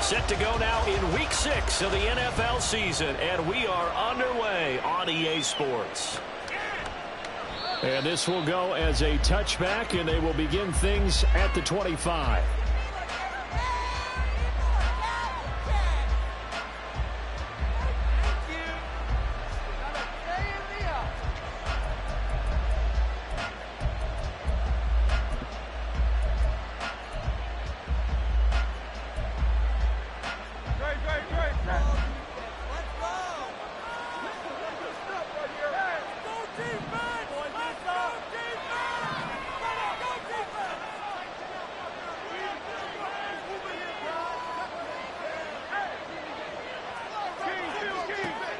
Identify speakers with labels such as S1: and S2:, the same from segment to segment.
S1: Set to go now in Week 6 of the NFL season, and we are underway on EA Sports.
S2: And this will go as a touchback, and they will begin things at the 25.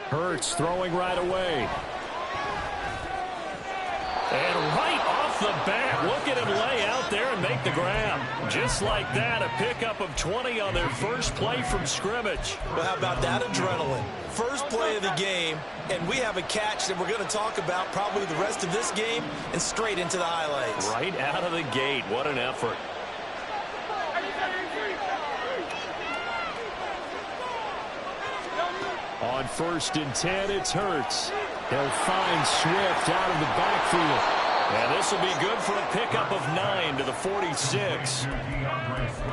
S2: Hurts throwing right away.
S1: And right off the bat, look at him lay out there and make the grab. Just like that, a pickup of 20 on their first play from scrimmage.
S3: Well, how about that adrenaline? First play of the game, and we have a catch that we're going to talk about probably the rest of this game and straight into the highlights.
S1: Right out of the gate, what an effort.
S2: On 1st and 10, it's Hurts. He'll find Swift out of the backfield.
S1: And this will be good for a pickup of 9 to the 46.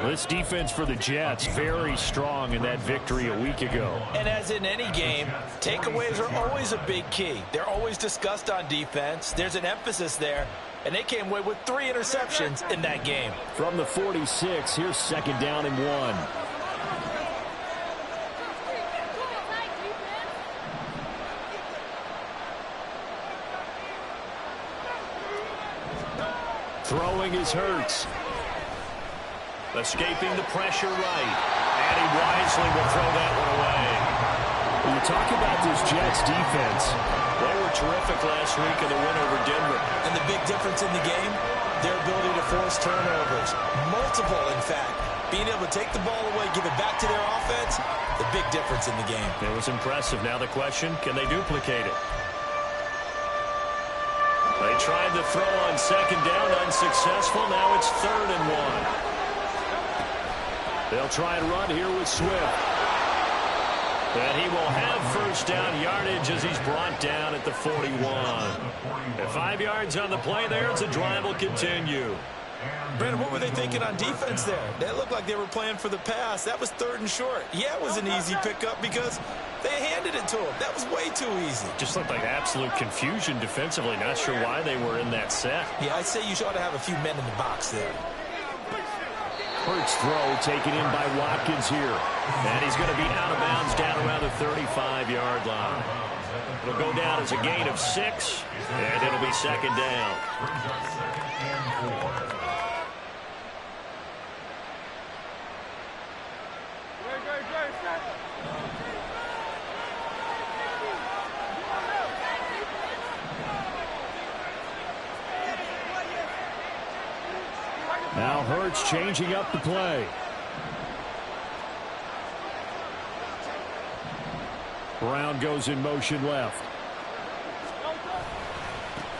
S2: This defense for the Jets, very strong in that victory a week ago.
S3: And as in any game, takeaways are always a big key. They're always discussed on defense. There's an emphasis there. And they came away with 3 interceptions in that game.
S2: From the 46, here's 2nd down and 1. Throwing is Hurts.
S1: Escaping the pressure right. And he wisely will throw that one away.
S2: When you talk about this Jets defense,
S1: they were terrific last week in the win over Denver.
S3: And the big difference in the game, their ability to force turnovers. Multiple, in fact. Being able to take the ball away, give it back to their offense, the big difference in the game.
S1: It was impressive. Now the question, can they duplicate it? They tried to throw on 2nd down, unsuccessful. Now it's 3rd and 1.
S2: They'll try and run here with Swift.
S1: And he will have 1st down yardage as he's brought down at the 41. At 5 yards on the play there, as the drive will continue.
S3: Brandon, what were they thinking on defense there? They looked like they were playing for the pass. That was 3rd and short. Yeah, it was an easy pickup because they handed it to him. That was way too easy.
S1: Just looked like absolute confusion defensively. Not sure why they were in that set.
S3: Yeah, I'd say you ought to have a few men in the box there.
S2: Hurts throw taken in by Watkins here.
S1: And he's going to be out of bounds down around the 35-yard line. It'll go down as a gain of 6, and it'll be 2nd down.
S2: Now Hurts changing up the play. Brown goes in motion left.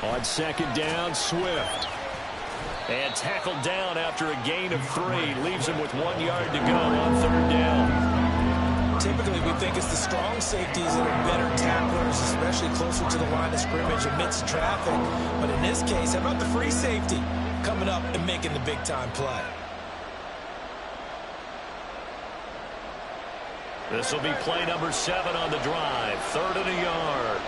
S2: On 2nd down, Swift.
S1: And tackled down after a gain of 3. Leaves him with 1 yard to go on 3rd down.
S3: Typically, we think it's the strong safeties that are better tacklers, especially closer to the line of scrimmage amidst traffic. But in this case, how about the free safety coming up and making the big-time play?
S1: This will be play number 7 on the drive. 3rd and a yard.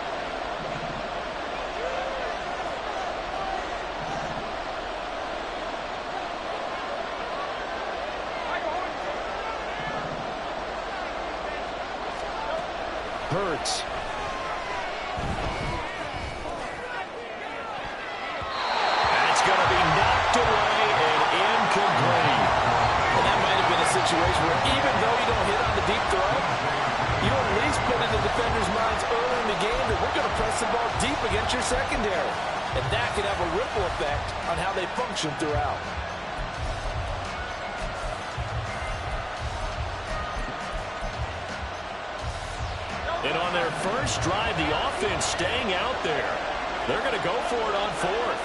S2: Hurts.
S1: That's going to be knocked away and incomplete.
S3: And that might have been a situation where even though you don't hit on the deep throw, you at least put in the defender's minds early in the game that we're going to press the ball deep against your secondary. And that can have a ripple effect on how they function throughout.
S1: And on their first drive, the offense staying out there. They're going to go for it on 4th.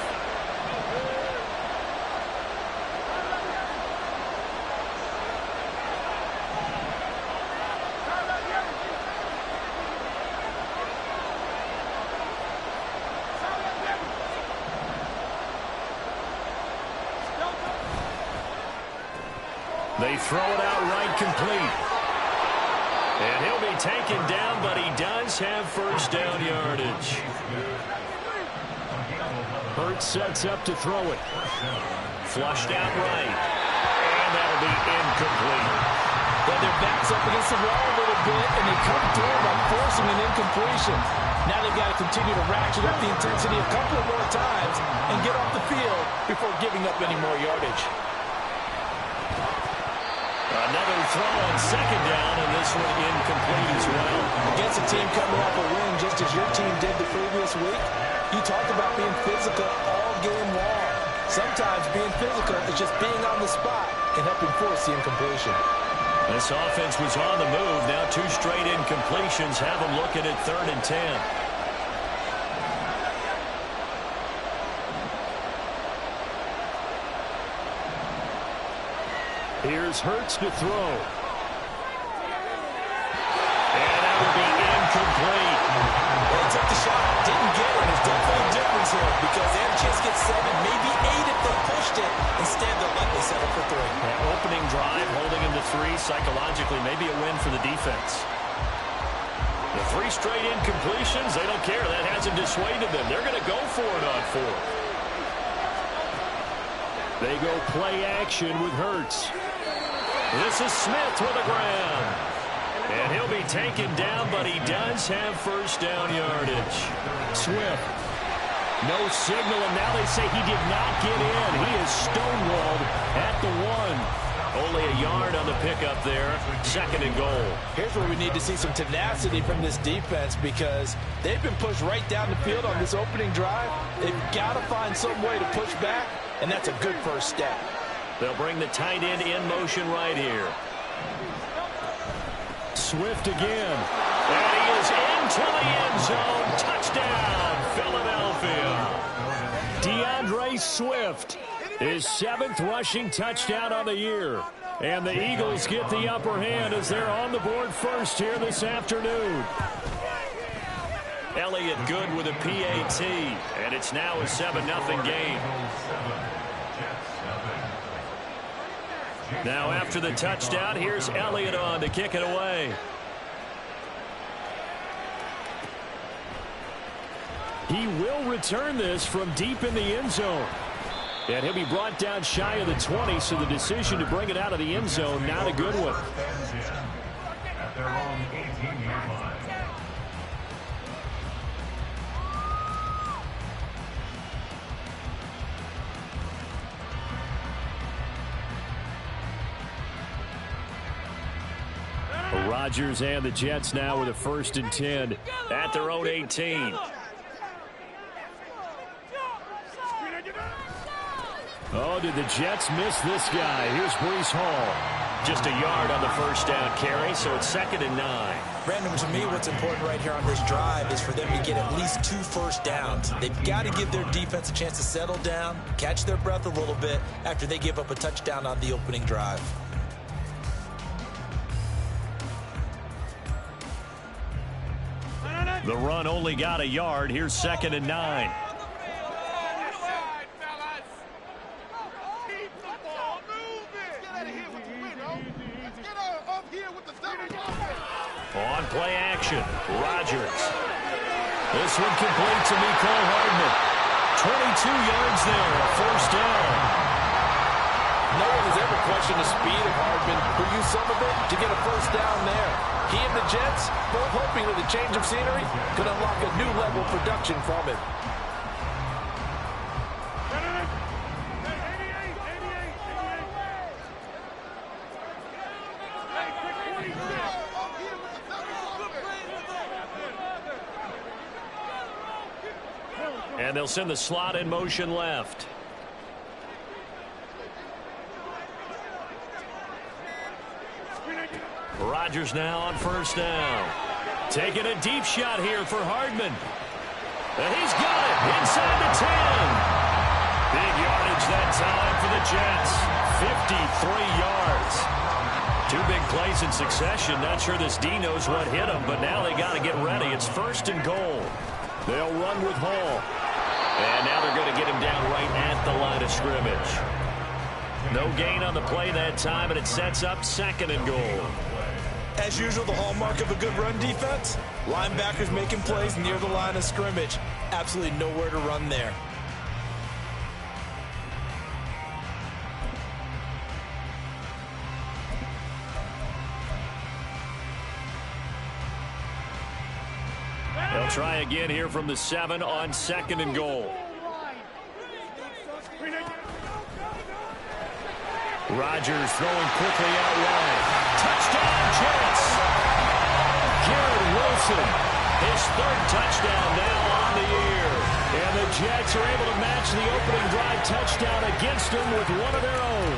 S1: They throw it out right, complete. And he'll be taken down, but he does have first down yardage.
S2: Hurts sets up to throw it.
S1: Flushed out right. And that'll be incomplete.
S3: Well, their back's up against the wall a little bit, and they come through by forcing an incompletion. Now they've got to continue to ratchet up the intensity a couple of more times and get off the field before giving up any more yardage.
S1: Another throw on second down, and this one incomplete as well.
S3: Against a team coming off a win just as your team did the previous week, you talked about being physical all game long. Sometimes being physical is just being on the spot and helping force the incompletion.
S1: This offense was on the move. Now 2 straight incompletions have them looking at 3rd and 10.
S2: Here's Hurts to throw.
S1: And that will be incomplete.
S3: Well, he took the shot, didn't get it. There's definitely a difference here because they had a chance to get 7, maybe 8 if they pushed it. Instead, they'll likely settle for 3.
S1: That opening drive, holding him to 3, psychologically, maybe a win for the defense. The 3 straight incompletions, they don't care. That hasn't dissuaded them. They're going to go for it on 4th.
S2: They go play action with Hurts.
S1: This is Smith with the ground. And he'll be taken down, but he does have first down yardage.
S2: Swift. No signal, and now they say he did not get in. He is stonewalled at the 1.
S1: Only a yard on the pickup there. 2nd and goal.
S3: Here's where we need to see some tenacity from this defense because they've been pushed right down the field on this opening drive. They've got to find some way to push back, and that's a good first step.
S1: They'll bring the tight end in motion right here.
S2: Swift again.
S1: And he is into the end zone. Touchdown, Philadelphia.
S2: DeAndre Swift, his 7th rushing touchdown on the year. And the Eagles get the upper hand as they're on the board first here this afternoon.
S1: Elliott good with a PAT, and it's now a 7-0 game. Now after the touchdown, here's Elliott on to kick it away.
S2: He will return this from deep in the end zone. And he'll be brought down shy of the 20, so the decision to bring it out of the end zone, not a good one. Rodgers and the Jets now with a 1st and 10
S1: at their own 18.
S2: Oh, did the Jets miss this guy? Here's Breece Hall.
S1: Just a yard on the first down carry, so it's 2nd and 9.
S4: Brandon, to me, what's important right here on this drive is for them to get at least 2 first downs. They've got to give their defense a chance to settle down, catch their breath a little bit after they give up a touchdown on the opening drive.
S1: The run only got a yard. Here's 2nd and 9. On play action, Rodgers. This one complete to Mecole Hardman. 22 yards there, a first down.
S3: No one has ever questioned the speed of Hardman, who used some of it to get a first down there. He and the Jets both hoping that the change of scenery could unlock a new level of production from it.
S1: And they'll send the slot in motion left. Rodgers now on first down. Taking a deep shot here for Hardman. And he's got it inside the 10. Big yardage that time for the Jets. 53 yards. 2 big plays in succession. Not sure this D knows what hit him, but now they got to get ready. It's 1st and goal.
S2: They'll run with Hall.
S1: And now they're going to get him down right at the line of scrimmage.
S2: No gain on the play that time, and it sets up 2nd and goal.
S4: As usual, the hallmark of a good run defense, linebackers making plays near the line of scrimmage. Absolutely nowhere to run there.
S2: They'll try again here from the 7 on 2nd and goal. Rodgers throwing quickly out wide. Touchdown, Jets! Garrett Wilson, his 3rd touchdown now on the year. And the Jets are able to match the opening drive touchdown against them with one of their own.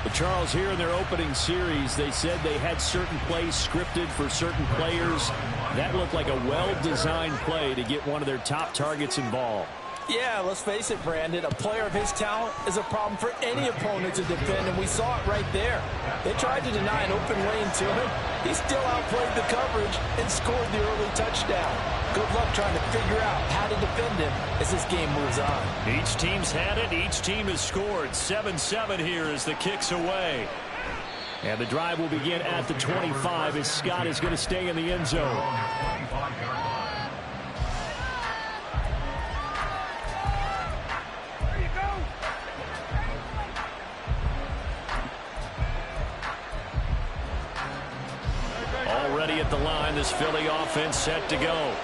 S2: But Charles, here in their opening series, they said they had certain plays scripted for certain players. That looked like a well-designed play to get one of their top targets involved.
S3: Yeah, let's face it, Brandon. A player of his talent is a problem for any opponent to defend, and we saw it right there. They tried to deny an open lane to him. He still outplayed the coverage and scored the early touchdown. Good luck trying to figure out how to defend him as this game moves on.
S2: Each team's had it. Each team has scored. 7-7 here as the kick's away. And the drive will begin at the 25 as Scott is going to stay in the end zone. Already at the line, this Philly offense set to go.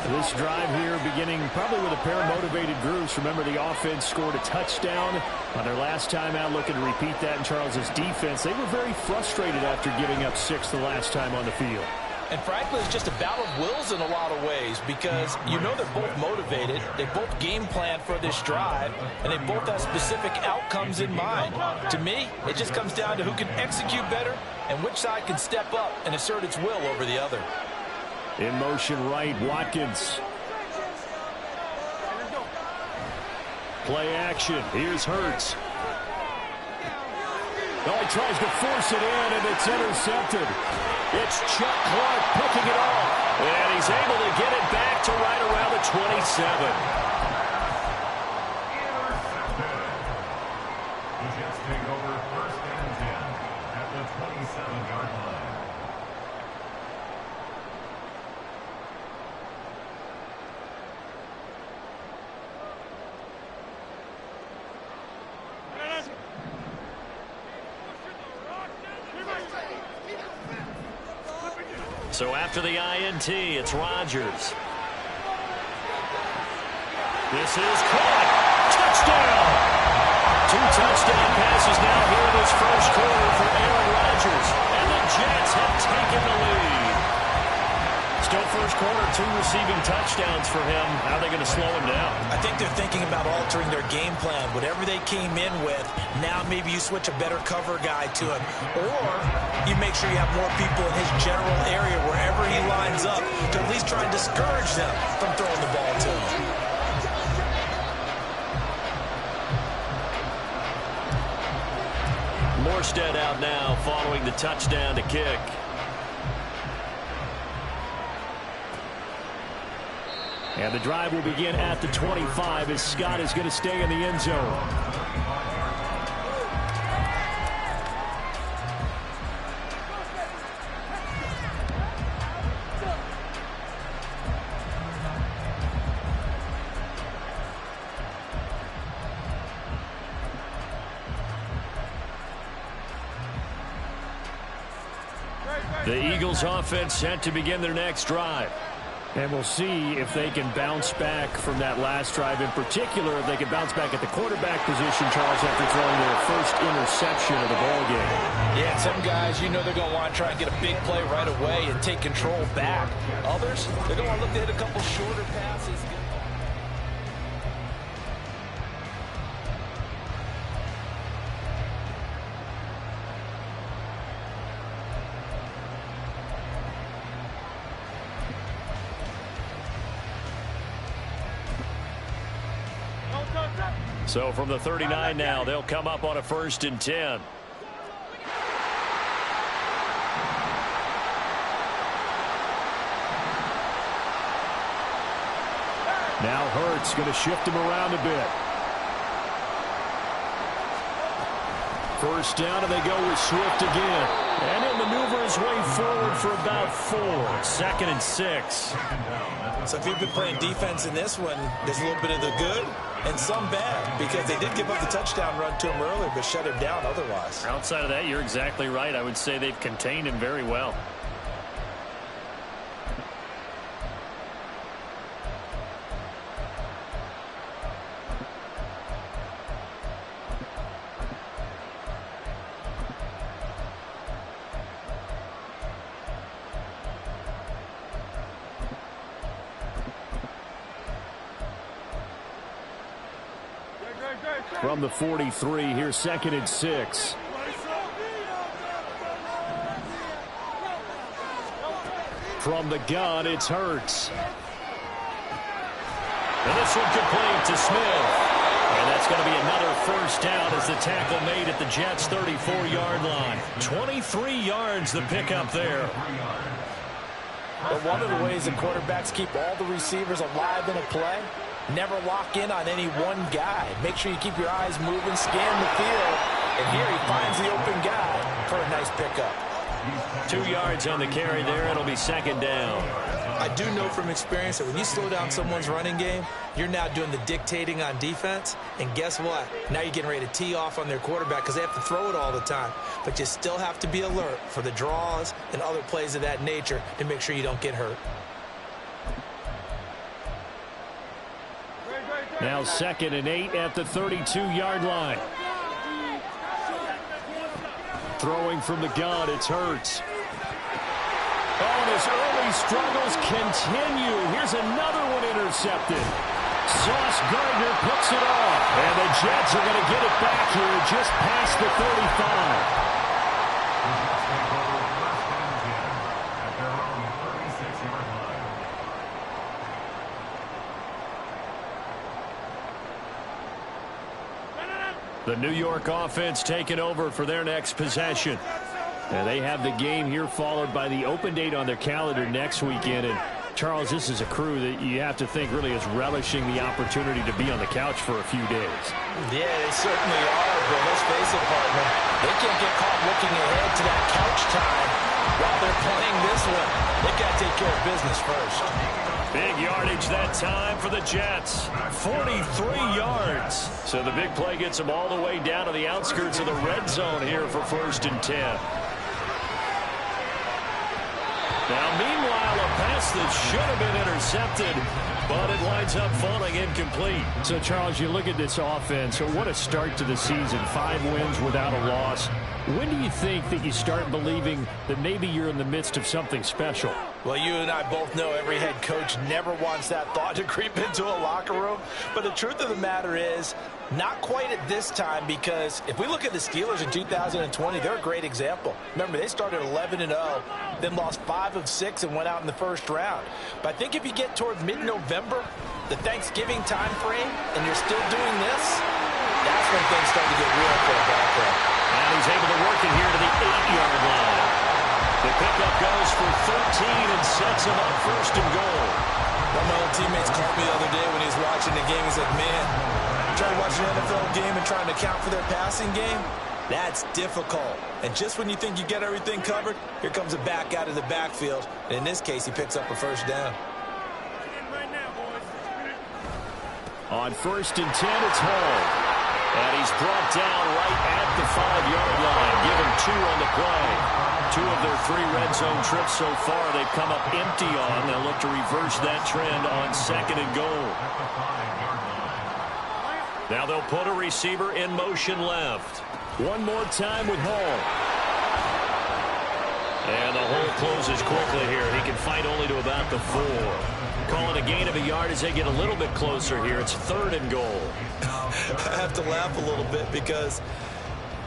S2: This drive here beginning probably with a pair of motivated groups. Remember, the offense scored a touchdown on their last time out. Looking to repeat that in Charles's defense. They were very frustrated after giving up 6 the last time on the field.
S3: And frankly, it's just a battle of wills in a lot of ways because you know they're both motivated. They both game plan for this drive, and they both have specific outcomes in mind. To me, it just comes down to who can execute better and which side can step up and assert its will over the other.
S2: In motion right, Watkins. Play action. Here's Hurts. Oh, he tries to force it in, and it's intercepted. It's Chuck Clark picking it off. And he's able to get it back to right around the 27. So after the INT, it's Rodgers. This is caught. Touchdown! 2 touchdown passes now here in this first quarter for Aaron Rodgers. And the Jets have taken the lead. Still first quarter, 2 receiving touchdowns for him. How are they going to slow him down?
S4: I think they're thinking about altering their game plan. Whatever they came in with, now maybe you switch a better cover guy to him. Or you make sure you have more people in his general area wherever he lines up to at least try and discourage them from throwing the ball to him.
S2: Morstead out now following the touchdown to kick. And the drive will begin at the 25 as Scott is going to stay in the end zone. The Eagles offense set to begin their next drive. And we'll see if they can bounce back from that last drive. In particular, if they can bounce back at the quarterback position, Charles, after throwing their first interception of the ballgame.
S3: Yeah, some guys, you know they're going to want to try and get a big play right away and take control back. Others, they're going to want to look to hit a couple shorter passes.
S2: So from the 39 now, they'll come up on a 1st and 10. Now Hurts going to shift him around a bit. first down, and they go with Swift again. And he'll maneuver his way forward for about 4. 2nd and 6.
S4: So if you've been playing defense in this one, there's a little bit of the good and some bad, because they did give up the touchdown run to him earlier, but shut him down otherwise.
S1: Outside of that, you're exactly right. I would say they've contained him very well.
S2: From the 43, here's 2nd and 6. From the gun, it's Hurts.
S1: And this one complete to Smith. And that's going to be another first down as the tackle made at the Jets' 34-yard line. 23 yards the pickup there.
S3: But one of the ways the quarterbacks keep all the receivers alive in a play, never lock in on any one guy. Make sure you keep your eyes moving, scan the field, and here he finds the open guy for a nice pickup.
S1: 2 yards on the carry there. It'll be 2nd down.
S4: I do know from experience that when you slow down someone's running game, you're now doing the dictating on defense. And guess what? Now you're getting ready to tee off on their quarterback because they have to throw it all the time. But you still have to be alert for the draws and other plays of that nature to make sure you don't get hurt.
S2: Now 2nd and 8 at the 32-yard line. Throwing from the gun, it's Hurts. Oh, and his early struggles continue. Here's another one intercepted. Sauce Gardner picks it off. And the Jets are going to get it back here just past the 35. The New York offense taking over for their next possession. And they have the game here followed by the open date on their calendar next weekend. And Charles, this is a crew that you have to think really is relishing the opportunity to be on the couch for a few days.
S3: Yeah, they certainly are, but let's face it, partner. They can't get caught looking ahead to that couch time while they're playing this one. They got to take care of business first.
S1: Big yardage that time for the Jets. 43 yards. So the big play gets them all the way down to the outskirts of the red zone here for 1st and 10. Now, meanwhile, a pass that should have been intercepted, but it winds up falling incomplete.
S2: So, Charles, you look at this offense. So what a start to the season. 5 wins without a loss. When do you think that you start believing that maybe you're in the midst of something special?
S3: Well, you and I both know every head coach never wants that thought to creep into a locker room. But the truth of the matter is, not quite at this time, because if we look at the Steelers in 2020, they're a great example. Remember, they started 11-0, then lost 5 of 6 and went out in the first round. But I think if you get toward mid-November, the Thanksgiving time frame, and you're still doing this, that's when things start to get real for a background.
S1: And he's able to work it here to the 8-yard line. The pickup goes for 13 and sets him up 1st and goal.
S4: One of my old teammates called me the other day when he was watching the game. He's like, man, trying to watch an NFL game and trying to account for their passing game, that's difficult. And just when you think you get everything covered, here comes a back out of the backfield. And in this case, he picks up a 1st down.
S2: On 1st and 10, it's Hall.
S1: And he's brought down right at the 5-yard line. Given 2 on the play. 2 of their 3 red zone trips so far they've come up empty on. They'll look to reverse that trend on 2nd and goal. Now they'll put a receiver in motion left.
S2: One more time with Hall.
S1: And the hole closes quickly here. He can fight only to about the 4. Calling a gain of a yard as they get a little bit closer here. It's 3rd and goal.
S4: I have to laugh a little bit because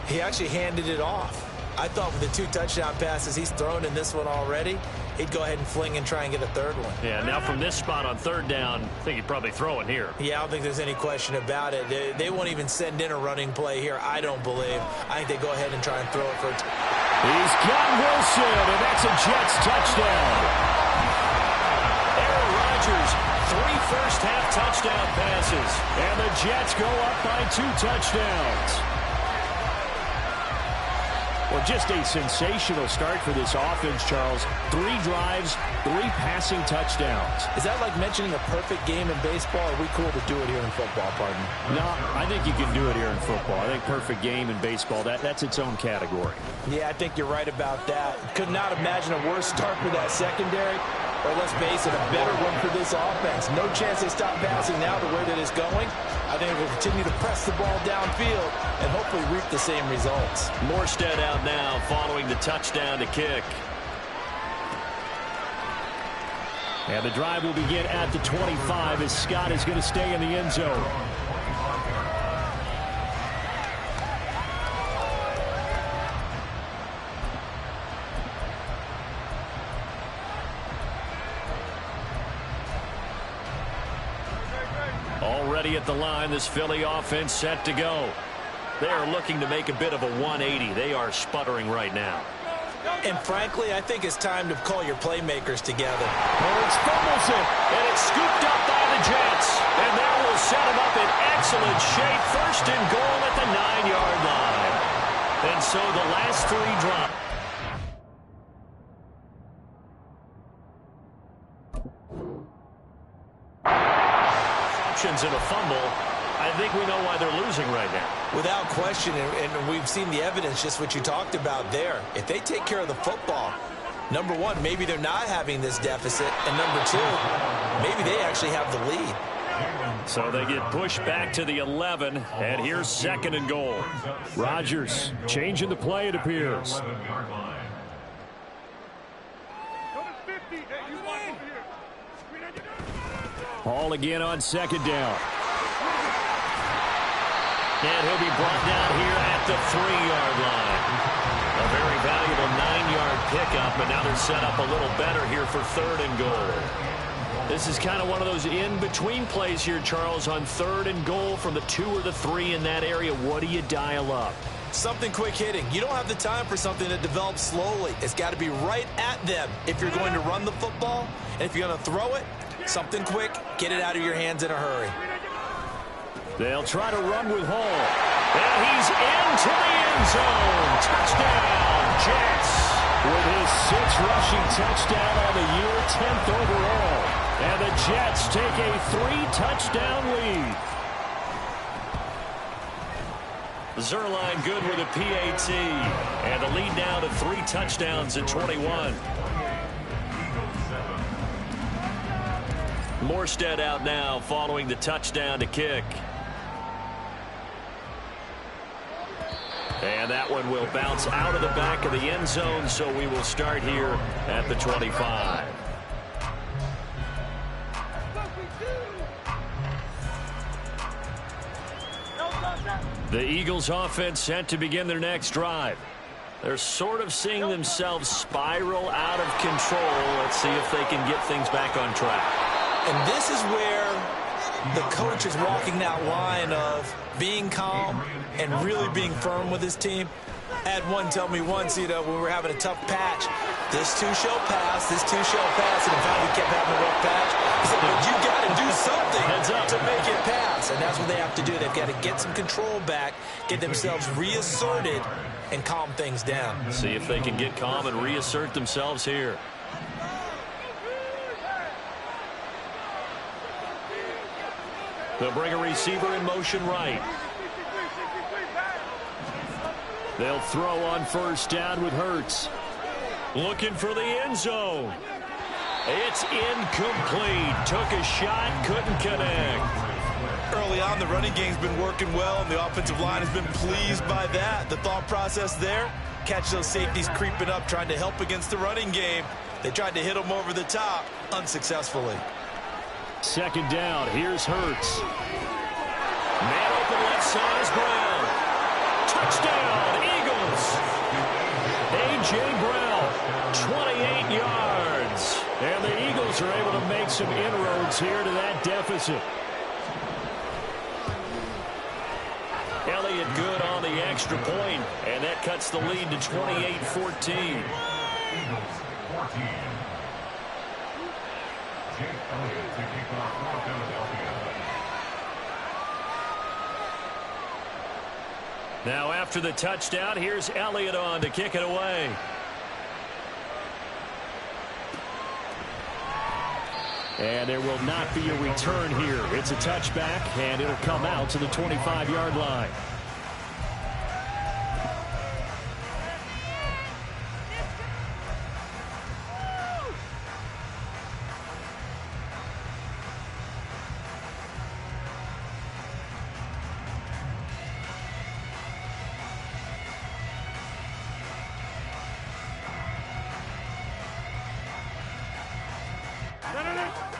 S4: he actually handed it off. I thought with the 2 touchdown passes he's thrown in this one already, he'd go ahead and fling and try and get a 3rd one.
S1: Yeah, now from this spot on 3rd down, I think he'd probably throw it here.
S4: Yeah, I don't think there's any question about it. They won't even send in a running play here, I don't believe. I think they go ahead and try and throw it for
S2: He's got Wilson, and that's a Jets touchdown.
S1: Aaron Rodgers, 3 first-half touchdown passes.
S2: And the Jets go up by 2 touchdowns. Well, just a sensational start for this offense, Charles. 3 drives, 3 passing touchdowns.
S3: Is that like mentioning a perfect game in baseball? Or are we cool to do it here in football, pardon?
S2: No, I think you can do it here in football. I think perfect game in baseball, that's its own category.
S3: Yeah, I think you're right about that. Could not imagine a worse start for that secondary. Or let's face it, a better one for this offense. No chance they stop passing now the way that it's going. I think we'll continue to press the ball downfield and hopefully reap the same results.
S1: Morstead out now following the touchdown to kick.
S2: And the drive will begin at the 25 as Scott is going to stay in the end zone.
S1: Already at the line, this Philly offense set to go. They are looking to make a bit of a 180. They are sputtering right now.
S4: And frankly, I think it's time to call your playmakers together.
S2: Hurts fumbles it.
S1: And it's scooped up by the Jets. And that will set them up in excellent shape. First and goal at the 9-yard line. And so the last 3 drop. And a fumble. I think we know why they're losing right now.
S4: Without question, and we've seen the evidence, just what you talked about there. If they take care of the football, number one, maybe they're not having this deficit, and number 2, maybe they actually have the lead.
S1: So they get pushed back to the 11, and here's 2nd and goal.
S2: Rodgers changing the play, it appears. Ball again on 2nd down.
S1: And he'll be brought down here at the 3-yard line. A very valuable 9-yard pickup, but now they're set up a little better here for 3rd and goal. This is kind of one of those in-between plays here, Charles, on 3rd and goal from the 2 or the 3 in that area. What do you dial up?
S4: Something quick hitting. You don't have the time for something that develops slowly. It's got to be right at them if you're going to run the football. And if you're going to throw it, something quick, get it out of your hands in a hurry.
S2: They'll try to run with Hall.
S1: And he's into the end zone. Touchdown, Jets.
S2: With his 6th rushing touchdown on the year, 10th overall. And the Jets take a 3-touchdown lead.
S1: Zuerlein good with a PAT. And the lead now to 3 touchdowns at 21. Morstead out now following the touchdown to kick. And that one will bounce out of the back of the end zone, so we will start here at the 25. The Eagles offense set to begin their next drive. They're sort of seeing themselves spiral out of control. Let's see if they can get things back on track.
S4: And this is where the coach is walking that line of being calm and really being firm with his team. I had one tell me once, when we were having a tough patch, this too shall pass, this too shall pass, and finally kept having a rough patch. He said, but you got to do something to make it pass, and that's what they have to do. They've got to get some control back, get themselves reasserted, and calm things down.
S1: See if they can get calm and reassert themselves here. They'll bring a receiver in motion right.
S2: They'll throw on 1st down with Hurts.
S1: Looking for the end zone. It's incomplete. Took a shot, couldn't connect.
S4: Early on, the running game's been working well, and the offensive line has been pleased by that. The thought process there, catch those safeties creeping up, trying to help against the running game. They tried to hit them over the top, unsuccessfully.
S2: 2nd down, here's Hurts.
S1: Man open left side is Brown. Touchdown, Eagles. A.J. Brown, 28 yards.
S2: And the Eagles are able to make some inroads here to that deficit.
S1: Elliott good on the extra point, and that cuts the lead to 28-14. Now after the touchdown, here's Elliott on to kick it away. And there will not be a return here. It's a touchback, and it'll come out to the 25-yard line.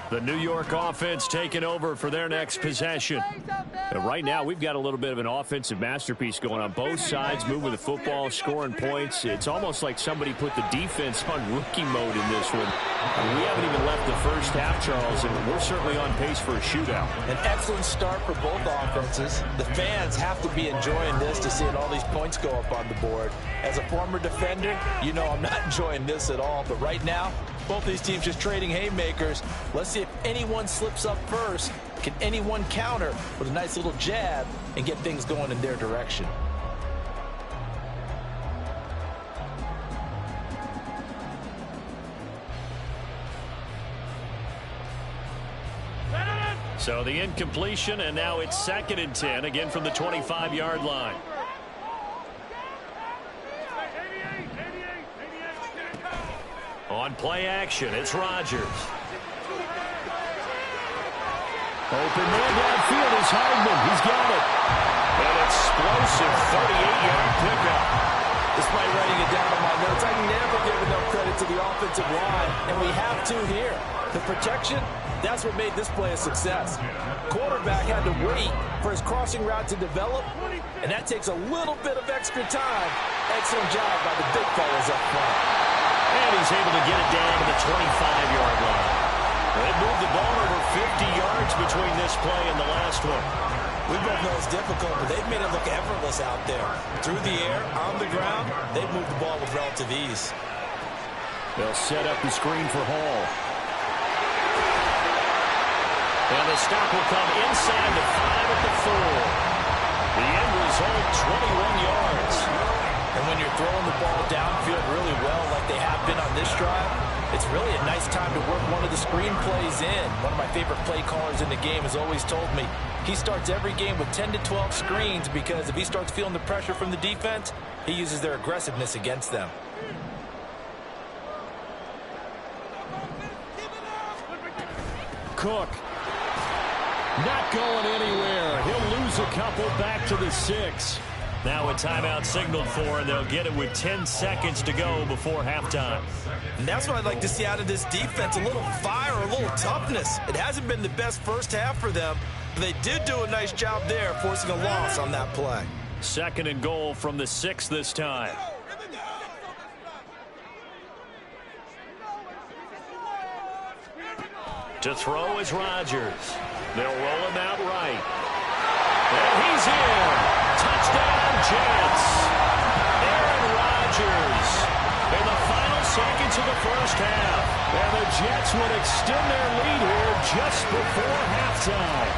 S1: The New York offense taking over for their next possession. And right now, we've got a little bit of an offensive masterpiece going on. Both sides moving the football, scoring points. It's almost like somebody put the defense on rookie mode in this one. We haven't even left the first half, Charles, and we're certainly on pace for a shootout.
S3: An excellent start for both offenses. The fans have to be enjoying this to seeing all these points go up on the board. As a former defender, you know I'm not enjoying this at all. But right now, both these teams just trading haymakers. Let's see if anyone slips up first. Can anyone counter with a nice little jab and get things going in their direction?
S1: So the incompletion, and now it's 2nd and 10, again from the 25-yard line. On play action, it's Rodgers. Open man downfield is Hardman. He's got it. An explosive 38-yard pickup.
S3: Despite writing it down on my notes, I never give enough credit to the offensive line, and we have to here. The protection, that's what made this play a success. Quarterback had to wait for his crossing route to develop, and that takes a little bit of extra time. Excellent job by the big fellas up front.
S1: And he's able to get it down to the 25-yard line. They moved the ball over 50 yards between this play and the last one.
S4: We both know it's difficult, but they've made it look effortless out there. Through the air, on the ground, they've moved the ball with relative ease.
S1: They'll set up the screen for Hall. And the stop will come inside the 5 at the 4. The end result, 21 yards.
S3: And when you're throwing the ball downfield really well like they have been on this drive, it's really a nice time to work one of the screen plays in. One of my favorite play callers in the game has always told me he starts every game with 10 to 12 screens because if he starts feeling the pressure from the defense, he uses their aggressiveness against them.
S1: Cook. Not going anywhere. He'll lose a couple back to the 6. Now a timeout signaled for, and they'll get it with 10 seconds to go before halftime.
S4: And that's what I'd like to see out of this defense, a little fire, a little toughness. It hasn't been the best first half for them, but they did do a nice job there, forcing a loss on that play.
S1: 2nd and goal from the 6 this time. To throw is Rodgers. They'll roll him out right. And he's in. Touchdown, Jets. Aaron Rodgers. In the final seconds of the first half. And the Jets would extend their lead here just before halftime.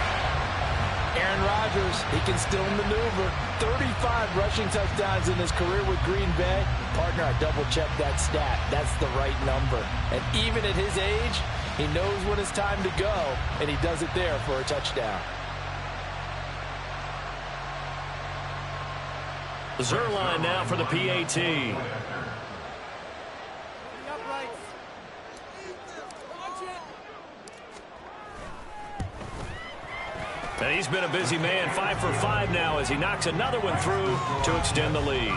S3: Aaron Rodgers, he can still maneuver. 35 rushing touchdowns in his career with Green Bay. Partner, I double-checked that stat. That's the right number. And even at his age, he knows when it's time to go, and he does it there for a touchdown.
S1: Zuerlein now for the PAT. And he's been a busy man, 5 for 5 now as he knocks another one through to extend the lead.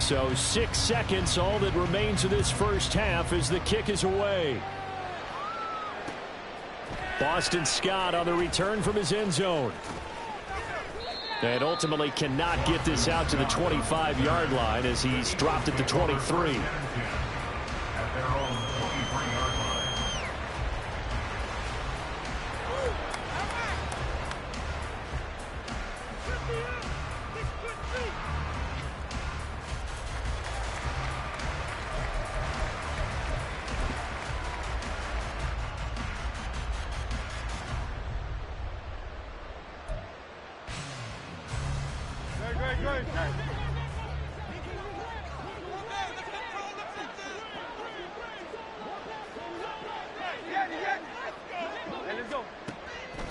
S1: So 6 seconds, all that remains of this first half as the kick is away. Boston Scott on the return from his end zone. And ultimately cannot get this out to the 25-yard line as he's dropped at the 23.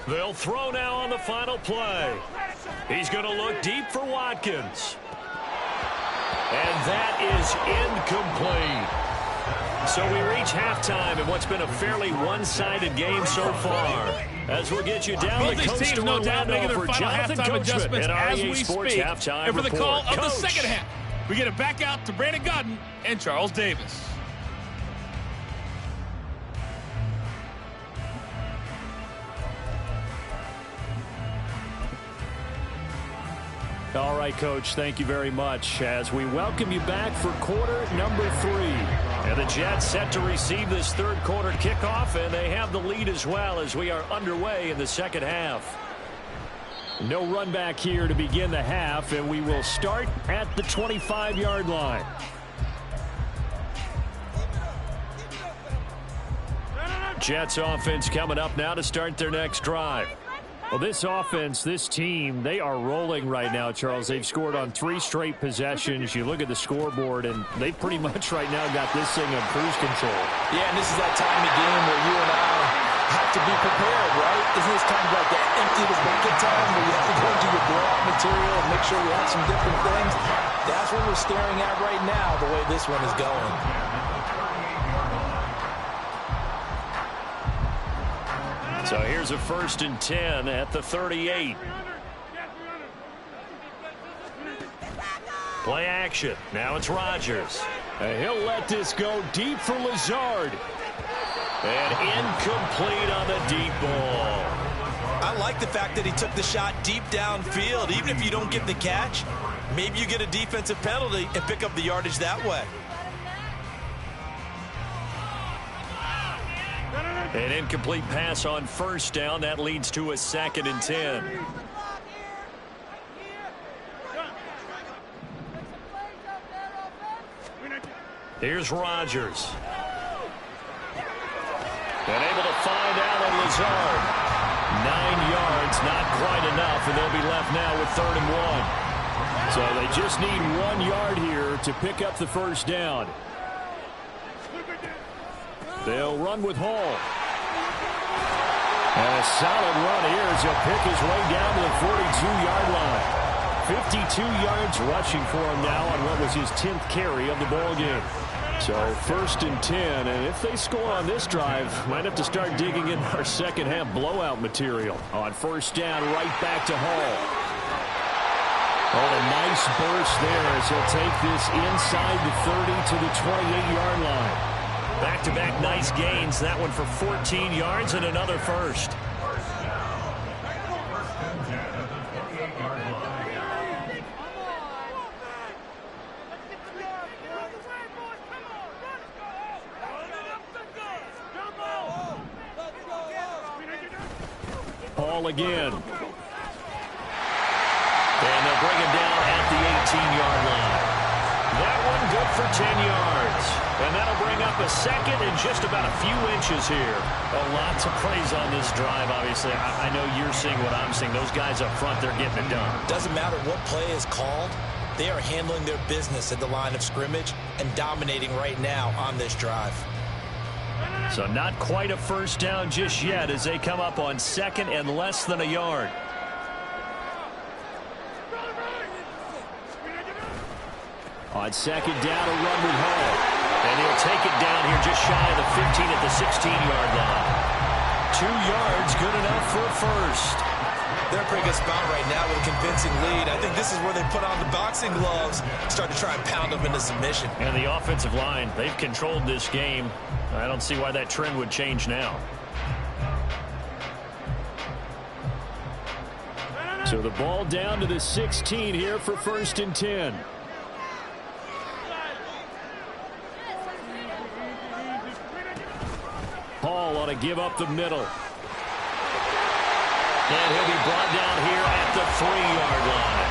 S1: They'll throw now on the final play. He's going to look deep for Watkins. And that is incomplete. So we reach halftime in what's been a fairly one-sided game so far. As we'll get you down
S5: Both
S1: the
S5: these
S1: coast
S5: teams
S1: to
S5: no doubt making
S1: Orlando
S5: their
S1: for
S5: final
S1: Jonathan
S5: halftime
S1: Coachman
S5: adjustments
S1: at
S5: as
S1: REA
S5: we
S1: Sports
S5: speak.
S1: Halftime
S5: And for the call
S1: Report.
S5: of the
S1: Coach.
S5: second half, we get it back out to Brandon Gaudin and Charles Davis.
S2: All right, Coach, thank you very much as we welcome you back for quarter number 3.
S1: And the Jets set to receive this third quarter kickoff, and they have the lead as well as we are underway in the second half.
S2: No run back here to begin the half, and we will start at the 25-yard line.
S1: Jets offense coming up now to start their next drive.
S2: Well, this offense, this team, they are rolling right now, Charles. They've scored on 3 straight possessions. You look at the scoreboard, and they pretty much right now got this thing on cruise control.
S3: Yeah, and this is that time of game where you and I have to be prepared, right? Isn't this kind of like that empty the bucket time where you have to go into your blowout material and make sure you have some different things? That's what we're staring at right now, the way this one is going.
S1: So here's a 1st and 10 at the 38. Play action. Now it's Rodgers.
S2: And he'll let this go deep for Lazard.
S1: And incomplete on the deep ball.
S4: I like the fact that he took the shot deep downfield. Even if you don't get the catch, maybe you get a defensive penalty and pick up the yardage that way.
S1: An incomplete pass on 1st down. That leads to a 2nd and 10. Here's Rodgers. And able to find Allen Lazard. 9 yards, not quite enough, and they'll be left now with 3rd and 1.
S2: So they just need 1 yard here to pick up the 1st down. They'll run with Hall. And a solid run here as he'll pick his way down to the 42-yard line. 52 yards rushing for him now on what was his 10th carry of the ball game. So 1st and 10, and if they score on this drive, might have to start digging in our second half blowout material. On 1st down, right back to Hall. Oh, a nice burst there as he'll take this inside the 30 to the 28-yard line.
S1: Back-to-back nice gains. That one for 14 yards and another 1st.
S2: Hall again.
S1: And they'll bring him down at the 18-yard line. That one good for 10 yards. And that'll bring up a 2nd and just about a few inches here. A lot to praise on this drive, obviously. I know you're seeing what I'm seeing. Those guys up front, they're getting it done.
S4: Doesn't matter what play is called. They are handling their business at the line of scrimmage and dominating right now on this drive.
S1: So not quite a 1st down just yet as they come up on 2nd and less than a yard.
S2: On 2nd down, a run with Hall.
S1: And he'll take it down here just shy of the 15 at the 16-yard line. 2 yards, good enough for a 1st.
S4: They're in a pretty good spot right now with a convincing lead. I think this is where they put on the boxing gloves, start to try and pound them into submission.
S1: And the offensive line, they've controlled this game. I don't see why that trend would change now.
S2: So the ball down to the 16 here for 1st and 10. Hall ought to give up the middle.
S1: And he'll be brought down here at the 3-yard line.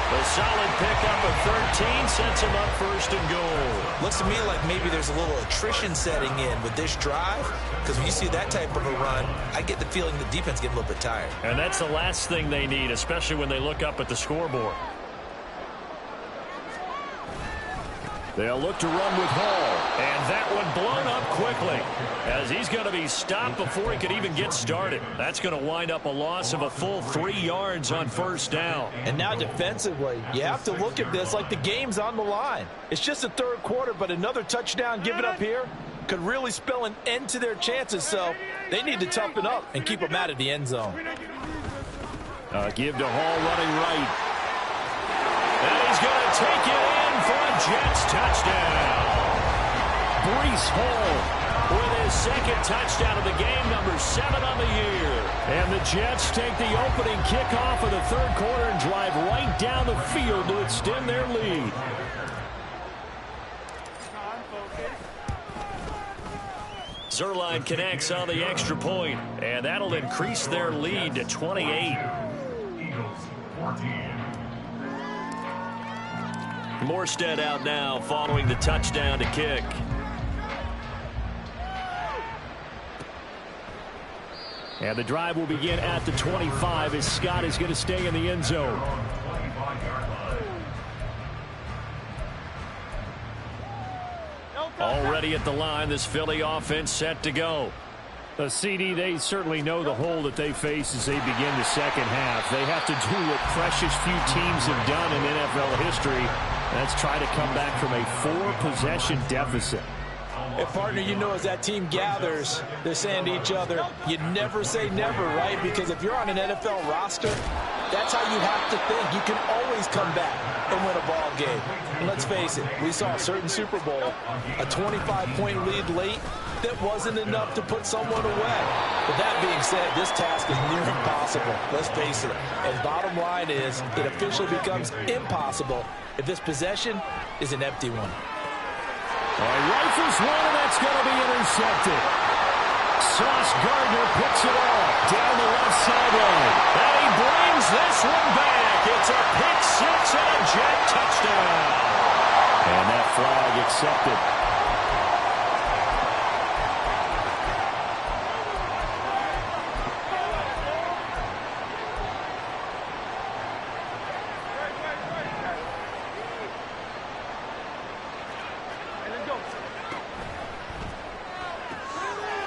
S1: A solid pickup of 13 sets him up 1st and goal.
S4: Looks to me like maybe there's a little attrition setting in with this drive, because when you see that type of a run, I get the feeling the defense getting a little bit tired.
S1: And that's the last thing they need, especially when they look up at the scoreboard.
S2: They'll look to run with Hall.
S1: And that one blown up quickly as he's going to be stopped before he could even get started. That's going to wind up a loss of a full 3 yards on first down.
S3: And now defensively, you have to look at this like the game's on the line. It's just the third quarter, but another touchdown given up here could really spell an end to their chances. So they need to toughen up and keep them out of the end zone.
S2: Give to Hall running right.
S1: And he's going to take it in for a Jets touchdown. Breece Hall with his second touchdown of the game, number 7 on the year.
S2: And the Jets take the opening kickoff of the third quarter and drive right down the field to extend their lead.
S1: Zuerlein connects on the extra point, and that'll increase their lead to 28. Morstead out now following the touchdown to kick.
S2: And the drive will begin at the 25 as Scott is going to stay in the end zone.
S1: Already at the line, this Philly offense set to go.
S2: The CD, they certainly know the hole that they face as they begin the second half. They have to do what precious few teams have done in NFL history. That's try to come back from a 4-possession deficit.
S3: Hey, partner, you know as that team gathers, they're saying to each other, you never say never, right? Because if you're on an NFL roster, that's how you have to think. You can always come back and win a ball game. And let's face it, we saw a certain Super Bowl, a 25-point lead late, that wasn't enough to put someone away. But that being said, this task is near impossible. Let's face it. And bottom line is, it officially becomes impossible if this possession is an empty one.
S2: Rifles one, and that's going to be intercepted. Sauce Gardner picks it off down the left sideline.
S1: And he brings this one back. It's a pick six and a Jet touchdown.
S2: And that flag accepted.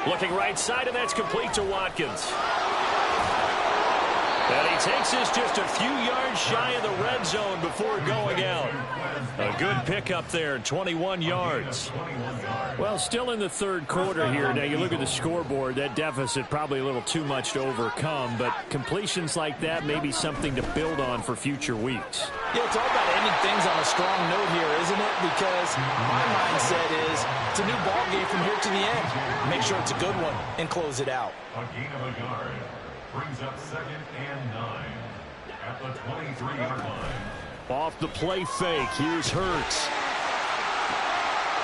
S1: Looking right side, and that's complete to Watkins. And he takes this just a few yards shy of the red zone before going out. A good pickup there, 21 yards.
S2: Well, still in the third quarter here. Now, you look at the scoreboard, that deficit probably a little too much to overcome, but completions like that may be something to build on for future weeks.
S3: Yeah, it's all about ending things on a strong note here, isn't it? Because my mindset is it's a new ball game from here to the end. Make sure it's a good one and close it out.
S6: A gain of a yard brings up 2nd and 9 at the 23-yard line.
S2: Off the play fake, here's Hurts.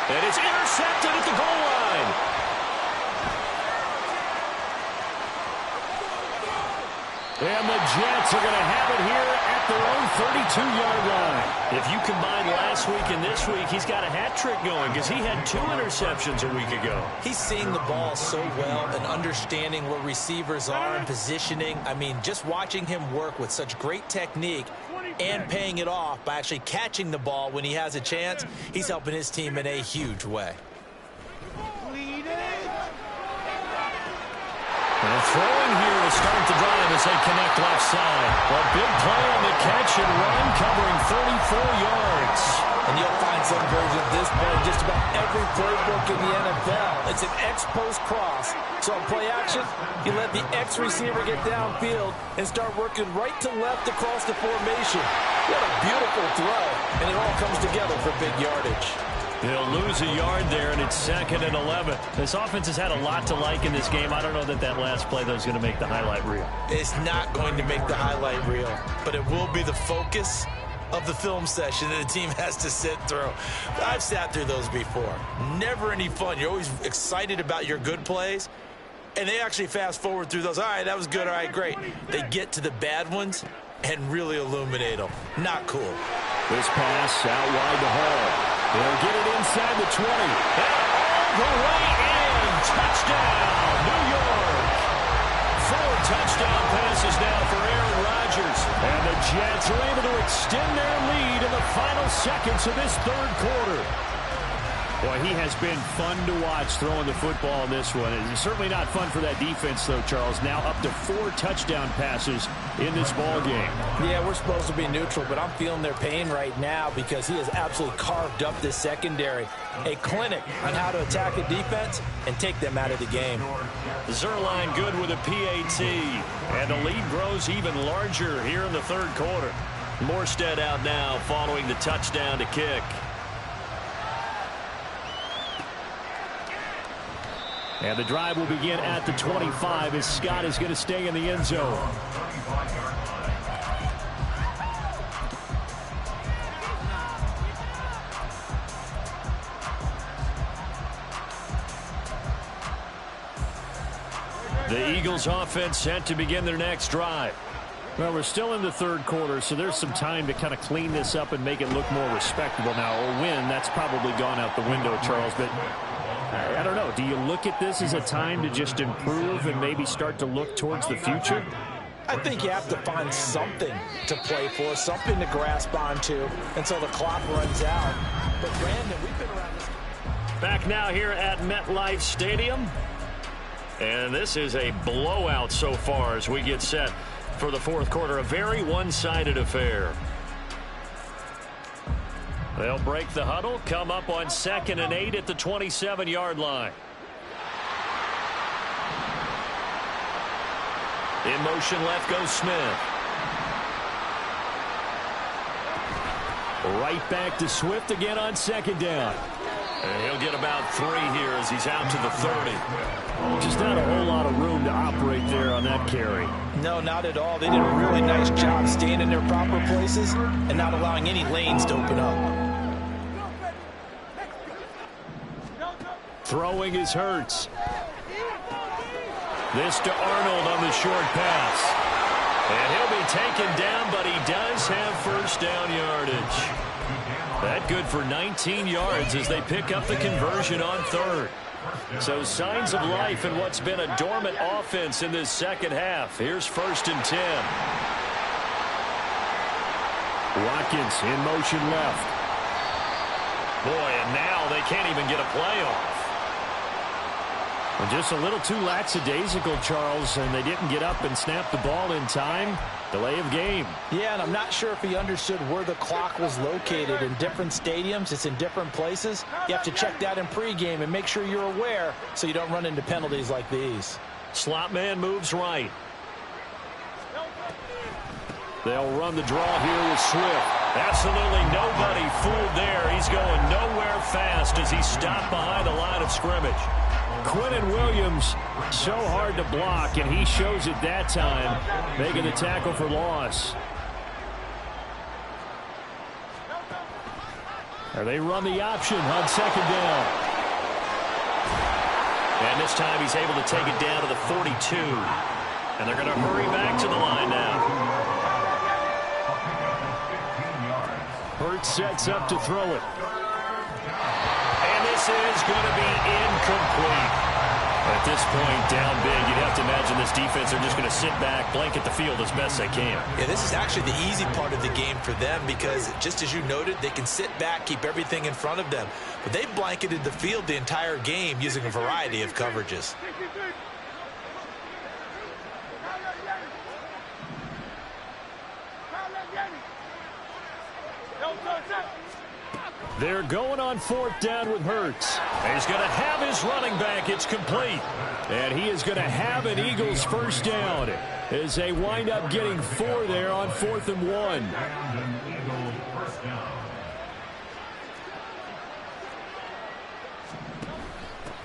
S1: And it's intercepted at the goal line.
S2: And the Jets are going to have it here at their own 32-yard line.
S1: If you combine last week and this week, he's got a hat trick going because he had 2 interceptions a week ago.
S4: He's seeing the ball so well and understanding where receivers are and positioning. I mean, just watching him work with such great technique and paying it off by actually catching the ball when he has a chance, he's helping his team in a huge way.
S1: And throwing here to start the drive as they connect left side. A big play on the catch and run, covering 34 yards.
S4: And you'll find some version of this play in just about every playbook in the NFL. It's an X-post cross. So on play action, you let the X receiver get downfield and start working right to left across the formation. What a beautiful throw. And it all comes together for big yardage.
S1: They'll lose a yard there, and it's 2nd and 11.
S2: This offense has had a lot to like in this game. I don't know that that last play, though, is going to make the highlight reel.
S4: It's not going to make the highlight reel, but it will be the focus of the film session that the team has to sit through. I've sat through those before. Never any fun. You're always excited about your good plays, and they actually fast forward through those. All right, that was good. All right, great. They get to the bad ones and really illuminate them. Not cool.
S2: This pass out wide to Hall. They'll get it inside the 20.
S1: And all the way in. Touchdown, New York. 4 touchdown passes now for Aaron Rodgers.
S2: And the Jets are able to extend their lead in the final seconds of this third quarter. Boy, he has been fun to watch throwing the football in this one. It's certainly not fun for that defense, though, Charles. Now up to 4 touchdown passes in this ball game.
S3: Yeah, we're supposed to be neutral, but I'm feeling their pain right now because he has absolutely carved up this secondary. A clinic on how to attack a defense and take them out of the game.
S1: Zuerlein good with a PAT. And the lead grows even larger here in the third quarter. Morstead out now following the touchdown to kick.
S2: And the drive will begin at the 25 as Scott is going to stay in the end zone.
S1: The Eagles offense set to begin their next drive.
S2: Well, we're still in the third quarter, so there's some time to kind of clean this up and make it look more respectable. Now, a win, that's probably gone out the window, Charles, but I don't know. Do you look at this as a time to just improve and maybe start to look towards the future?
S3: I think you have to find something to play for, something to grasp onto until the clock runs out. But, Brandon, we've been around this.
S1: Back now here at MetLife Stadium. And this is a blowout so far as we get set for the fourth quarter. A very one-sided affair. They'll break the huddle, come up on 2nd and 8 at the 27-yard line. In motion left goes Smith.
S2: Right back to Swift again on 2nd down.
S1: And he'll get about 3 here as he's out to the 30.
S2: Just not a whole lot of room to operate there on that carry.
S3: No, not at all. They did a really nice job staying in their proper places and not allowing any lanes to open up.
S2: Throwing is Hurts.
S1: This to Arnold on the short pass. And he'll be taken down, but he does have first down yardage. That good for 19 yards as they pick up the conversion on 3rd. So signs of life in what's been a dormant offense in this second half. Here's 1st and 10.
S2: Watkins in motion left.
S1: Boy, and now they can't even get a play off.
S2: And just a little too lackadaisical, Charles, and they didn't get up and snap the ball in time. Delay of game.
S3: Yeah, and I'm not sure if he understood where the clock was located. In different stadiums, it's in different places. You have to check that in pregame and make sure you're aware so you don't run into penalties like these.
S1: Slot man moves right.
S2: They'll run the draw here with Swift.
S1: Absolutely nobody fooled there. He's going nowhere fast as he's stopped behind the line of scrimmage.
S2: Quinnen Williams, so hard to block, and he shows it that time, making the tackle for loss. Or they run the option on 2nd down.
S1: And this time he's able to take it down to the 42. And they're going to hurry back to the line now.
S2: Hurts sets up to throw it.
S1: And this is going to be incomplete. At this point, down big, you'd have to imagine this defense are just going to sit back, blanket the field as best they can.
S4: Yeah, this is actually the easy part of the game for them because, just as you noted, they can sit back, keep everything in front of them. But they've blanketed the field the entire game using a variety of coverages.
S2: They're going on 4th down with Hurts.
S1: He's going to have his running back. It's complete.
S2: And he is going to have an Eagles first down as they wind up getting 4 there on 4th and 1.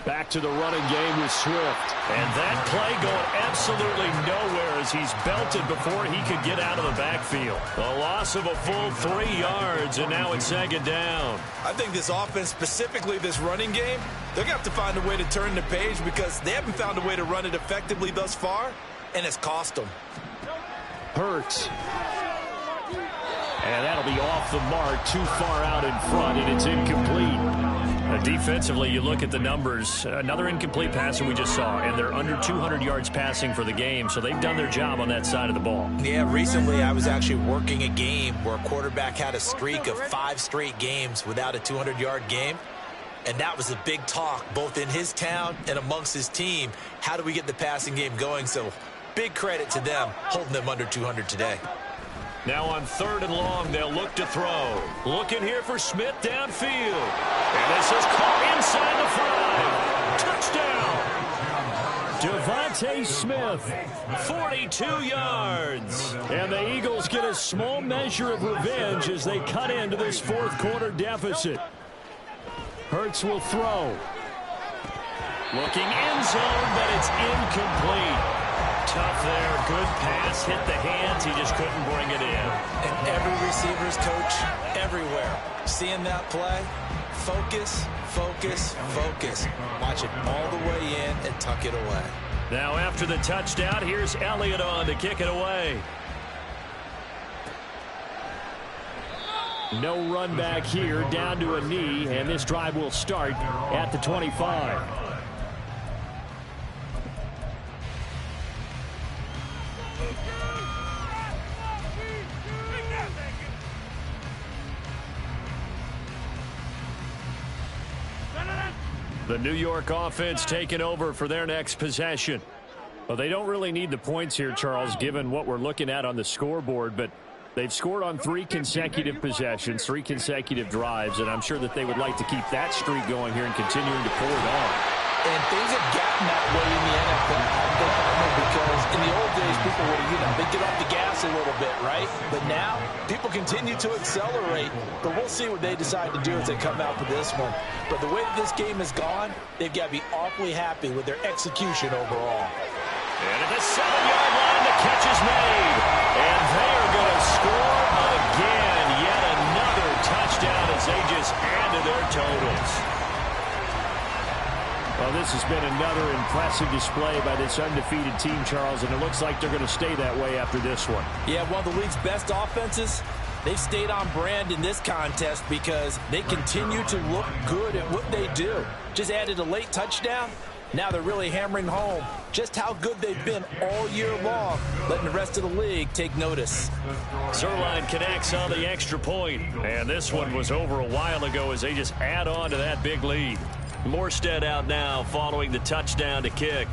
S2: Back to the running game with Swift.
S1: And that play going absolutely nowhere as he's belted before he could get out of the backfield. A loss of a full 3 yards, and now it's 2nd down.
S4: I think this offense, specifically this running game, they're going to have to find a way to turn the page because they haven't found a way to run it effectively thus far, and it's cost them.
S2: Hurts. And that'll be off the mark, too far out in front, and it's incomplete.
S1: Defensively, you look at the numbers. Another incomplete passer we just saw, and they're under 200 yards passing for the game, so they've done their job on that side of the ball.
S4: Yeah, recently I was actually working a game where a quarterback had a streak of 5 straight games without a 200-yard game, And that was a big talk, both in his town and amongst his team. How do we get the passing game going? So big credit to them, holding them under 200 today.
S1: Now on 3rd and long, they'll look to throw. Looking here for Smith downfield. And this is caught inside the 5. Touchdown. DeVonta Smith, 42 yards. And the Eagles get a small measure of revenge as they cut into this 4th quarter deficit. Hurts will throw. Looking end zone, but it's incomplete. Tough there. Good pass. Hit the hands. He just couldn't bring it in.
S4: And every receiver's coach everywhere. Seeing that play, focus, focus, focus. Watch it all the way in and tuck it away.
S1: Now after the touchdown, here's Elliott on to kick it away. No run back here, down to a knee, and this drive will start at the 25. The New York offense taking over for their next possession. Well, they don't really need the points here, Charles, given what we're looking at on the scoreboard, but they've scored on 3 consecutive possessions, 3 consecutive drives, and I'm sure that they would like to keep that streak going here and continuing to pull it on.
S3: And things have gotten that way in the NFL, because in the old days, people would, they'd get off the gas a little bit, right? But now, people continue to accelerate, but we'll see what they decide to do as they come out for this one. But the way that this game has gone, they've got to be awfully happy with their execution overall.
S1: And at the 7-yard line, the catch is made. And they are going to score again. Yet another touchdown as they just add to their totals. Well, this has been another impressive display by this undefeated team, Charles, and it looks like they're going to stay that way after this one.
S3: Yeah, one of the league's best offenses. They've stayed on brand in this contest because they continue to look good at what they do. Just added a late touchdown. Now they're really hammering home just how good they've been all year long, letting the rest of the league take notice.
S1: Zuerlein connects on the extra point, and this one was over a while ago as they just add on to that big lead. Morstead out now following the touchdown to kick.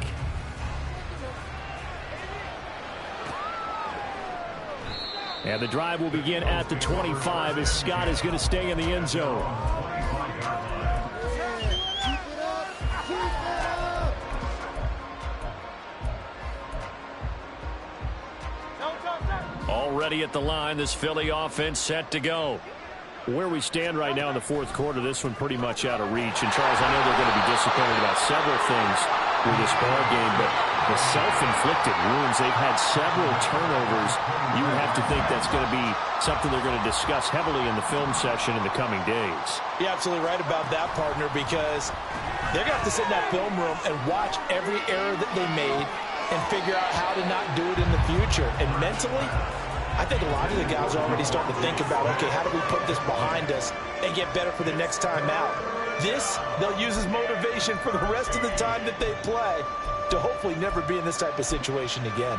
S1: And the drive will begin at the 25 as Scott is going to stay in the end zone. Already at the line, this Philly offense set to go. Where we stand right now in the 4th quarter, this one pretty much out of reach. And, Charles, I know they're going to be disappointed about several things with this ball game, but the self-inflicted wounds, they've had several turnovers. You would have to think that's going to be something they're going to discuss heavily in the film session in the coming days.
S3: You're absolutely right about that, partner, because they're going to have to sit in that film room and watch every error that they made and figure out how to not do it in the future. And mentally, I think a lot of the guys are already starting to think about, okay, how do we put this behind us and get better for the next time out? This, they'll use as motivation for the rest of the time that they play to hopefully never be in this type of situation again.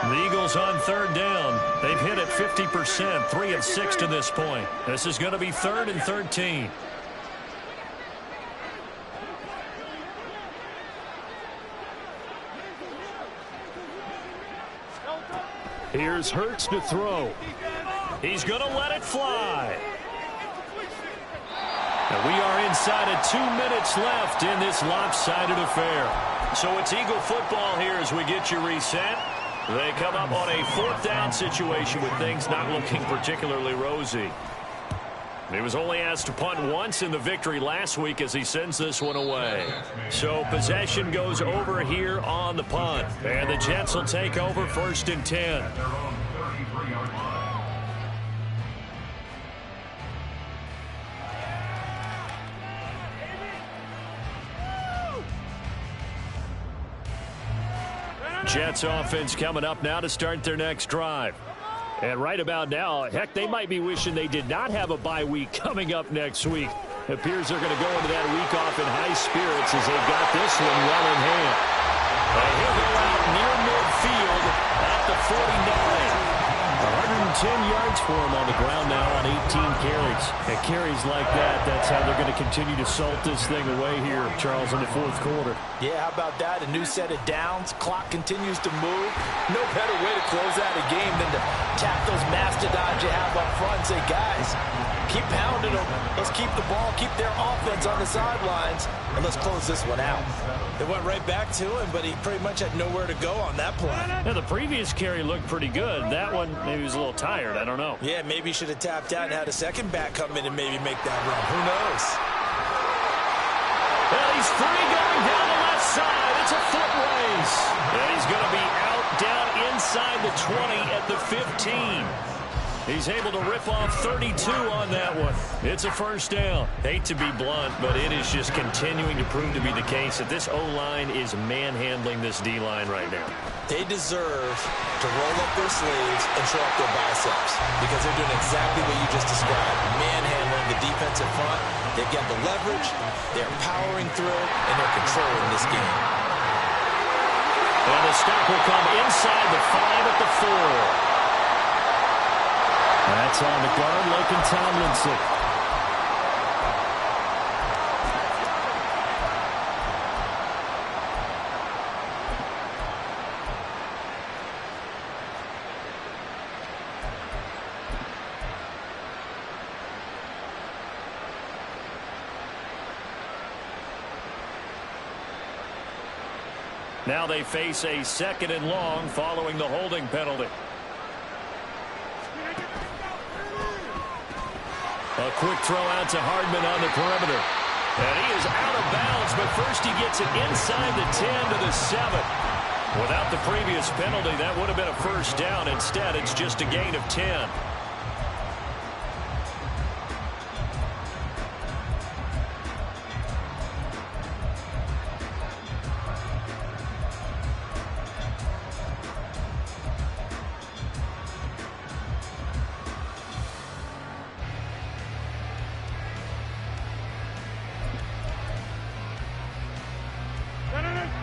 S1: The Eagles on 3rd down. They've hit it 50%, 3 of 6 to this point. This is going to be 3rd and 13. Here's Hurts to throw. He's going to let it fly. And we are inside of 2 minutes left in this lopsided affair. So it's Eagle football here as we get you reset. They come up on a 4th down situation with things not looking particularly rosy. He was only asked to punt once in the victory last week as he sends this one away. So possession goes over here on the punt. And the Jets will take over 1st and 10. Jets offense coming up now to start their next drive. And right about now, heck, they might be wishing they did not have a bye week coming up next week. It appears they're going to go into that week off in high spirits as they've got this one well in hand. And he'll go out near midfield at the 49.
S2: 10 yards for him on the ground now on 18 carries. And carries like that, that's how they're going to continue to salt this thing away here, Charles, in the fourth quarter.
S3: Yeah, how about that? A new set of downs. Clock continues to move. No better way to close out a game than to tap those mastodons you have up front and say, guys, keep pounding them. Let's keep the ball, keep their offense on the sidelines, and let's close this one out.
S4: They went right back to him, but he pretty much had nowhere to go on that play.
S2: Now, the previous carry looked pretty good. That one, maybe he was a little tired. I don't know.
S4: Yeah, maybe he should have tapped out and had a second back come in and maybe make that run. Who knows?
S2: Well, he's free going down the left side. It's a foot race. And he's going to be out down inside the 20 at the 15. He's able to rip off 32 on that one. It's a first down. Hate to be blunt, but it is just continuing to prove to be the case that this O-line is manhandling this D-line right now.
S4: They deserve to roll up their sleeves and show up their biceps because they're doing exactly what you just described, manhandling the defensive front. They've got the leverage, they're powering through, and they're controlling this game.
S2: And the stop will come inside the 5 at the 4. That's on the guard, Laken Tomlinson. Now they face a 2nd and long following the holding penalty. A quick throw out to Hardman on the perimeter. And he is out of bounds, but first he gets it inside the 10 to the 7. Without the previous penalty, that would have been a first down. Instead, it's just a gain of 10.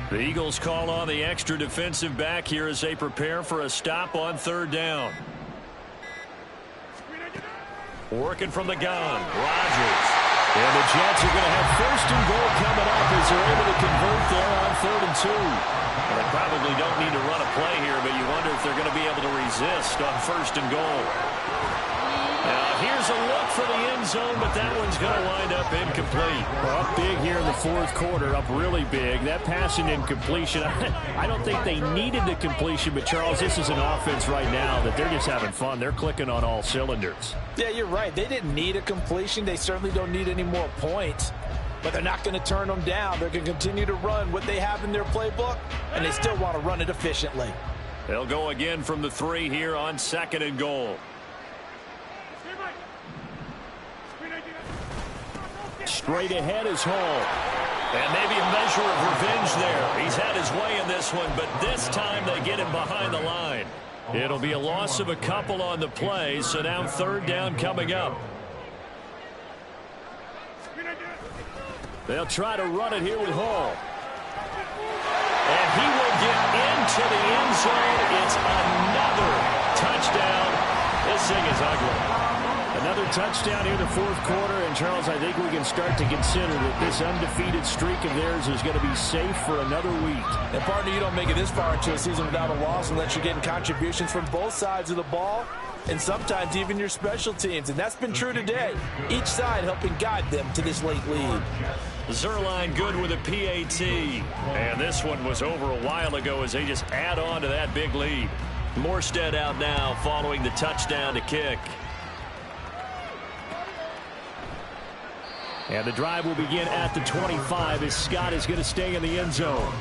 S2: The Eagles call on the extra defensive back here as they prepare for a stop on 3rd down. Working from the gun, Rodgers. And the Jets are going to have 1st and goal coming up as they're able to convert there on 3rd and 2. Well, they probably don't need to run a play here, but you wonder if they're going to be able to resist on 1st and goal. Now, here's a look for the end zone, but that one's going to wind up incomplete. Well, up big here in the fourth quarter, up really big. That passing incompletion, I don't think they needed the completion, but, Charles, this is an offense right now that they're just having fun. They're clicking on all cylinders.
S3: Yeah, you're right. They didn't need a completion. They certainly don't need any more points, but they're not going to turn them down. They're going to continue to run what they have in their playbook, and they still want to run it efficiently.
S2: They'll go again from the 3 here on 2nd and goal. Straight ahead is Hall. And maybe a measure of revenge there. He's had his way in this one, but this time they get him behind the line. It'll be a loss of a couple on the play, so now 3rd down coming up. They'll try to run it here with Hall. And he will get into the end zone. It's another touchdown. This thing is ugly. Another touchdown here in the fourth quarter. And, Charles, I think we can start to consider that this undefeated streak of theirs is going to be safe for another week.
S3: And, partner, you don't make it this far into a season without a loss unless you're getting contributions from both sides of the ball and sometimes even your special teams. And that's been true today. Each side helping guide them to this late lead.
S2: Zuerlein good with a PAT. And this one was over a while ago as they just add on to that big lead. Morstead out now following the touchdown to kick. And the drive will begin at the 25 as Scott is going to stay in the end zone.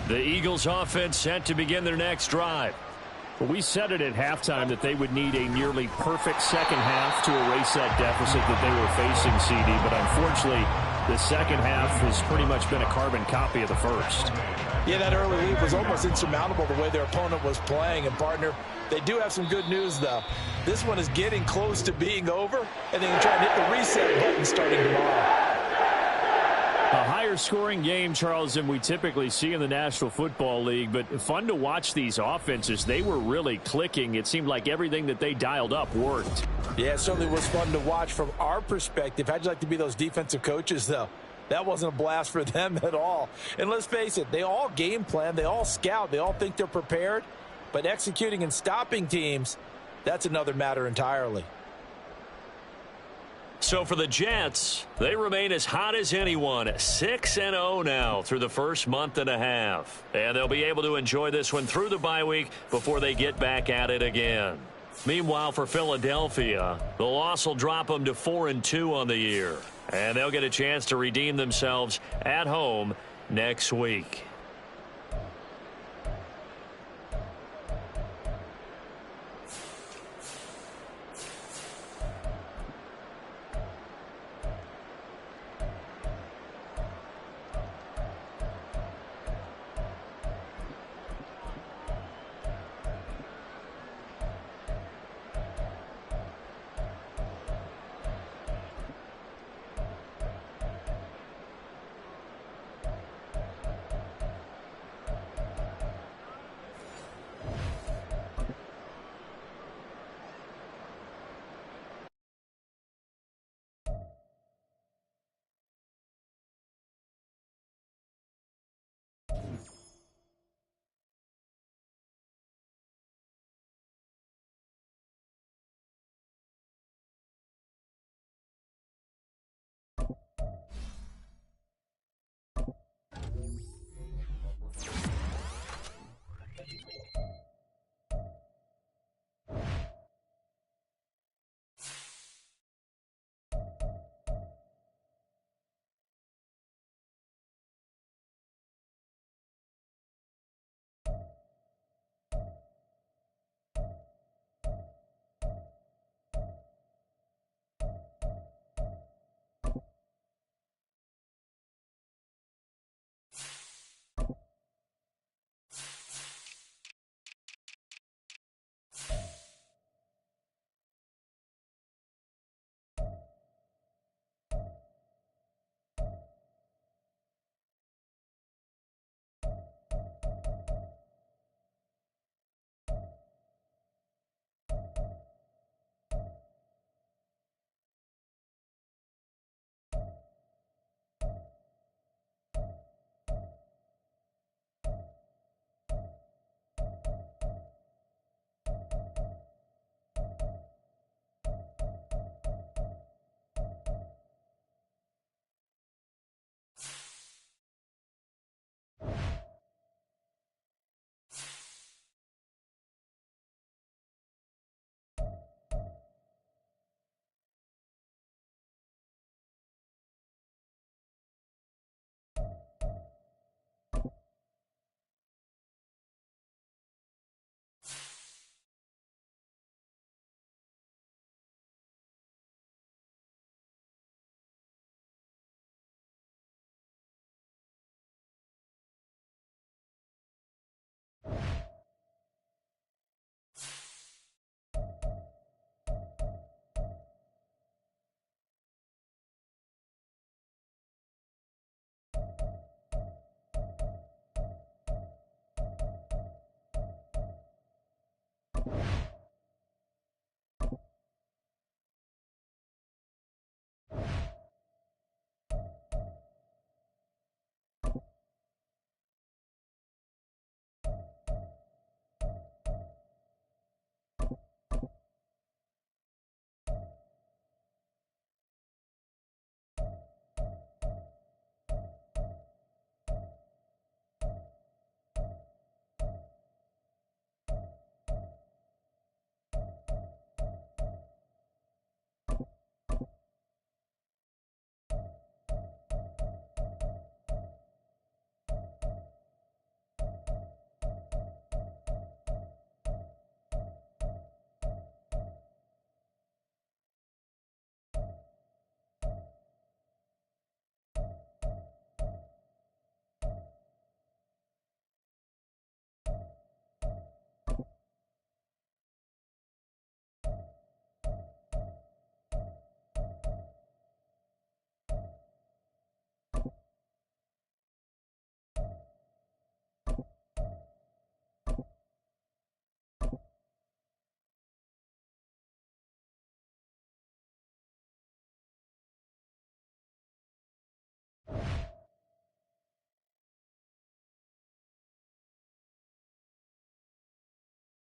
S2: The Eagles offense set to begin their next drive. Well, we said it at halftime that they would need a nearly perfect second half to erase that deficit that they were facing, CD, but unfortunately the second half has pretty much been a carbon copy of the first.
S3: Yeah, that early lead was almost insurmountable the way their opponent was playing. And, partner, they do have some good news, though. This one is getting close to being over, and they can try and hit the reset button starting tomorrow.
S2: A higher scoring game, Charles, than we typically see in the National Football League, but fun to watch these offenses. They were really clicking. It seemed like everything that they dialed up worked.
S3: Yeah, it certainly was fun to watch from our perspective. How'd you like to be those defensive coaches, though? That wasn't a blast for them at all. And let's face it, they all game plan, they all scout, they all think they're prepared. But executing and stopping teams, that's another matter entirely.
S1: So for the Jets, they remain as hot as anyone, 6-0 now through the first month and a half. And they'll be able to enjoy this one through the bye week before they get back at it again. Meanwhile, for Philadelphia, the loss will drop them to 4-2 on the year. And they'll get a chance to redeem themselves at home next week.